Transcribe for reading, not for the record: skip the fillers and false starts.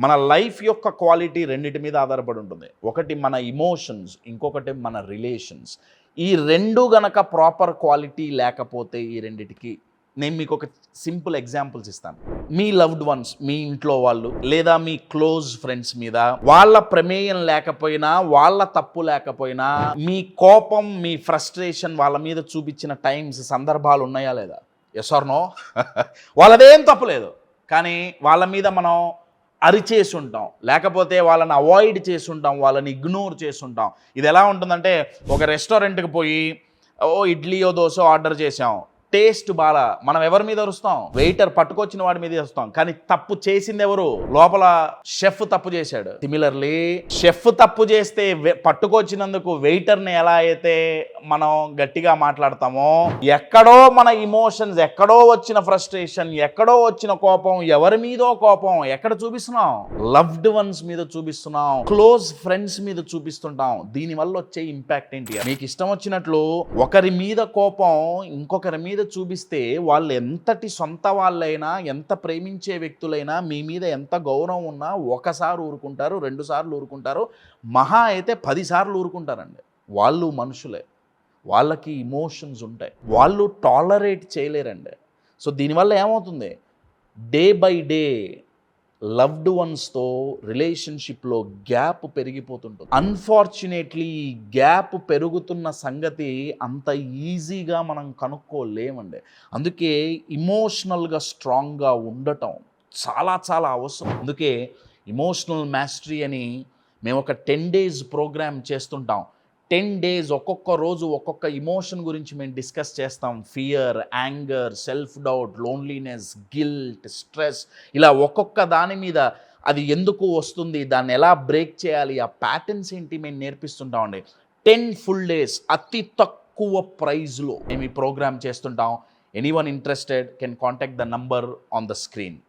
మన లైఫ్ యొక్క క్వాలిటీ రెండిటి మీద ఆధారపడి ఉంటుంది. ఒకటి మన ఎమోషన్స్, ఇంకొకటి మన రిలేషన్స్. ఈ 2 గనక ప్రాపర్ క్వాలిటీ లేకపోతే ఈ రెండిటికి నేను మీకు ఒక సింపుల్ ఎగ్జాంపుల్స్ ఇస్తాను. మీ లవ్డ్ వన్స్, మీ ఇంట్లో వాళ్ళు లేదా మీ క్లోజ్ ఫ్రెండ్స్ మీద వాళ్ళ ప్రమేయం లేకపోయినా, వాళ్ళ తప్పు లేకపోయినా, మీ కోపం, మీ ఫ్రస్ట్రేషన్ వాళ్ళ మీద చూపించిన టైమ్స్, సందర్భాలు ఉన్నాయా లేదా? Yes are no? వాళ్ళదేం తప్పు లేదు, కానీ వాళ్ళ మీద మనం అరిచేసి ఉంటాం, లేకపోతే వాళ్ళని అవాయిడ్ చేసి ఉంటాం, వాళ్ళని ఇగ్నోర్ చేసి ఉంటాం. ఇది ఎలా ఉంటుందంటే, ఒక రెస్టారెంట్కి పోయి ఇడ్లీయో దోశో ఆర్డర్ చేసాం, టేస్ట్ బాగా, మనం ఎవరి మీద అరుస్తాం? వెయిటర్ పట్టుకొచ్చిన వాడి మీద వస్తాం. కానీ తప్పు చేసింది ఎవరు? లోపల షెఫ్ తప్పు చేశాడు. సిమిలర్లీ షెఫ్ తప్పు చేస్తే పట్టుకొచ్చినందుకు వెయిటర్ని ఎలా అయితే మనం గట్టిగా మాట్లాడతామో, ఎక్కడో మన ఇమోషన్స్, ఎక్కడో వచ్చిన ఫ్రస్ట్రేషన్, ఎక్కడో వచ్చిన కోపం, ఎవరి మీదో కోపం ఎక్కడ చూపిస్తున్నాం? లవ్డ్ వన్స్ మీద చూపిస్తున్నాం, క్లోజ్ ఫ్రెండ్స్ మీద చూపిస్తుంటాం. దీనివల్ల వచ్చే ఇంపాక్ట్ ఏంటి? మీకు ఇష్టం వచ్చినట్లు ఒకరి మీద కోపం ఇంకొకరి మీద చూపిస్తే, వాళ్ళు ఎంతటి సొంత వాళ్ళైనా, ఎంత ప్రేమించే వ్యక్తులైనా, మీ మీద ఎంత గౌరవం ఉన్నా ఒకసారి ఊరుకుంటారు, 2 సార్లు ఊరుకుంటారు, మహా అయితే 10 సార్లు ఊరుకుంటారండి. వాళ్ళు మనుషులే, వాళ్ళకి ఇమోషన్స్ ఉంటాయి, వాళ్ళు టాలరేట్ చేయలేరండి. సో దీనివల్ల ఏమవుతుంది? డే బై డే లవ్డ్ వన్స్తో రిలేషన్షిప్లో గ్యాప్ పెరిగిపోతుంటుంది. అన్ఫార్చునేట్లీ ఈ గ్యాప్ పెరుగుతున్న సంగతి అంత ఈజీగా మనం కనుక్కోలేమండి. అందుకే ఇమోషనల్గా స్ట్రాంగ్గా ఉండటం చాలా చాలా అవసరం. అందుకే ఇమోషనల్ మాస్టరీ అని మేము ఒక 10 days ప్రోగ్రామ్ చేస్తుంటాం. 10 days ఒక్కొక్క రోజు ఒక్కొక్క ఇమోషన్ గురించి మేము డిస్కస్ చేస్తాం. Fear, anger, self doubt, loneliness, guilt, stress, ఇలా ఒక్కొక్క దాని మీద అది ఎందుకు వస్తుంది, దాన్ని ఎలా బ్రేక్ చేయాలి, ఆ ప్యాటర్న్స్ ఏంటి మేము నేర్పిస్తుంటామండి. 10 full days అతి తక్కువ ప్రైజ్లో మేము ఈ ప్రోగ్రామ్ చేస్తుంటాం. Anyone interested can contact the number on the screen.